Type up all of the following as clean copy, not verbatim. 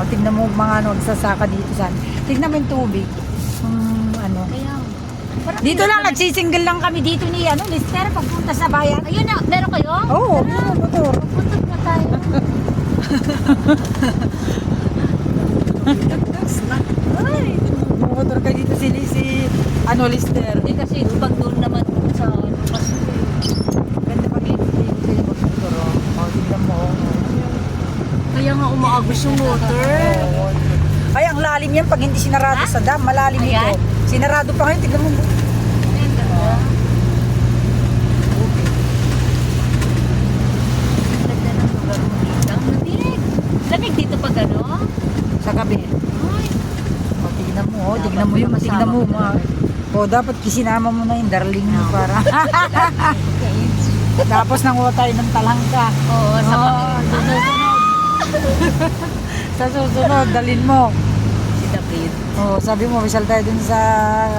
tignan mo mga ano, nagsasaka dito saan. Tignan mo yung tubig. Ano. Kaya, Dito lang, nagsisingle lang kami dito ni ano, Lister, pagpunta sa bayan. ayun na, meron kayo? Oo, motor. Puntag na tayo. Ay, motor ka dito si ano, Lister. Hindi kasi pag doon naman sa lupas. Ganda pag dito yung motor. O, tignan mo. Kaya nga umaagos yung water. Ay, ang lalim yan pag hindi sinarado sa dam. Malalim Ayan. ito. Sinarado pa ngayon, tignan mo. Ayun, ganda. Ganda ng lugar mo dito. Ang lamig. Lamig dito pag ano? Sa gabi. Ay, O, tignan mo. O, tignan mo yun. Tignan mo. O, dapat kisinama mo na yung darling mo para. Tapos nanguha tayo ng talangka. oo, sa Sa susunod, dalin mo. si David. Oh, sabi mo, misal tayo dun sa...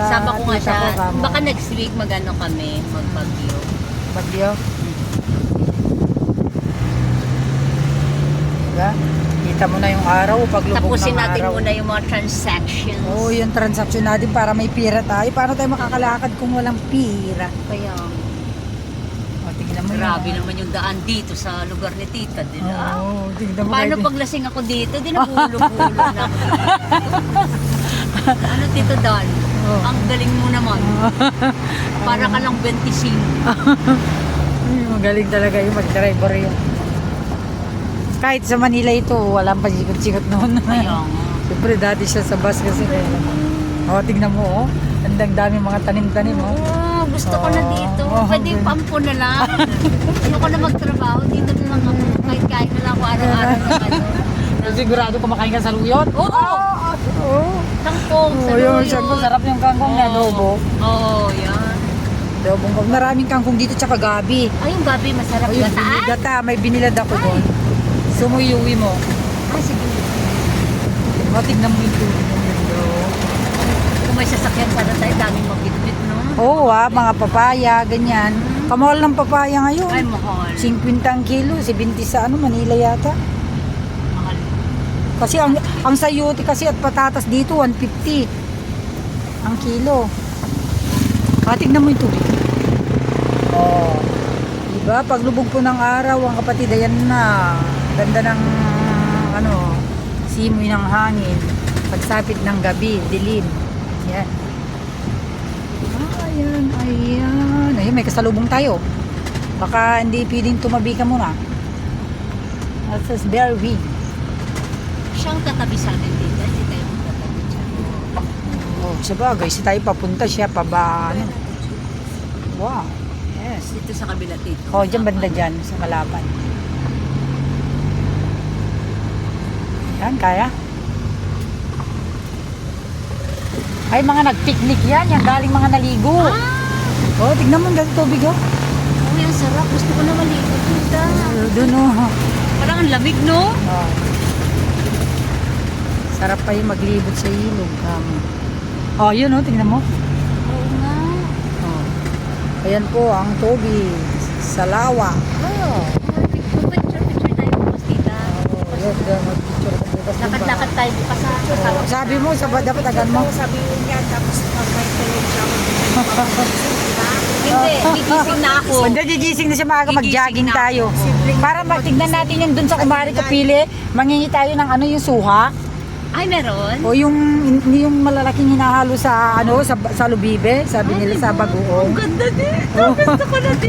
Sama ko nga tita siya. kamo. Baka next week mag-ano kami, magbagyo. Bagyo. Diba? Kita mo na yung araw, paglubog Tapusin ng natin araw. muna yung mga transactions. Oo, yung transaction natin para may pira tayo. Paano tayo makakalakad kung walang pira? Kaya, O, tignan mo grabe yun. naman yung daan dito sa lugar ni Tita. Diba? Oo, tignan mo Paano kayo. pag lasing ako dito? Di na bulo-bulo na. Ano Tito Dan? Oh. Ang galing mo naman. Para ka lang 25. Ay, magaling talaga yung mag-driver yun. Kahit sa Manila ito, walang pasikot-sikot noon. Kaya nga. Siyempre, dati siya sa bus kasi. O, tignan mo, oh. Ang dami mga tanim-tanim, oh. Oo, gusto ko na dito. Oh, Pwede yung pampo na lang. Ayoko na magtrabaho. Dito na lang ako. Kahit kain na lang ako araw-araw ng ano. Sigurado kumakain ka sa luyot? Oo! Oo. Kangkong, Oh, yun, siyempre, sarap yung kangkong na adobo. Oo, yan. Adobong kangkong. Maraming kangkong dito, tsaka gabi. Ay, yung gabi masarap. O, yung Gataan? gata, may binilad ako doon. Sumuyuwi mo. Ay, sige. O, tignan mo yung tubig ng mundo. Kung may sasakyan sana tayo, daming magbitbit, no? Oo, mga papaya, ganyan. Kamahal ng papaya ngayon. Ay, mahal. 50 ang kilo, 70 sa ano, Manila yata. Mahal. Kasi ang sayote kasi at patatas dito 150 ang kilo. Tignan mo yung tubig. Oh. Diba? Paglubog po ng araw, ang kapatid, ayan na. Ganda ng ano, simoy ng hangin. Pagsapit ng gabi, dilim. Yan. Ayan, ayan. Ayun, may kasalubong tayo. Baka hindi pwedeng tumabi ka muna. That's very weak. Siyang tatabi sa atin dito. Hindi tayo magtatabi dyan. Oh, sabagay, si tayo papunta siya pa ano. Wow. Yes. Dito sa kabila dito. Oh, diyan banda diyan sa Kalapan. Yan, kaya. Ay, mga nag-picnic yan. Yan, galing mga naligo. Oh, tignan mo ang galing tubig, oh. Uy, ang sarap. Gusto ko na maligo. Tita. Doon, oh. Parang ang lamig, no? Oh. Sarap pa yung maglibot sa ilog. Oh, yun, oh. Tignan mo. Oo nga. Oh. Ayan po ang tubig sa lawa. Oh. Picture tayo bukas, tita. Oh, yun, mag-picture ka bukas. Lakad-lakad tayo bukas sa Oh, sabi mo, dapat agan mo. Sabi niya, tapos pag-may tulog siya, Hindi, gigising na ako. Hindi, gigising na siya maaga, mag-jogging Gigising na tayo. Para matignan natin yung dun sa kumari kapili, mangingi tayo ng ano yung suha. Ay, meron? O yung malalaking hinahalo sa ano sa lubibe, sabi nila sa bagoong. Ang ganda din. Gusto ko na din.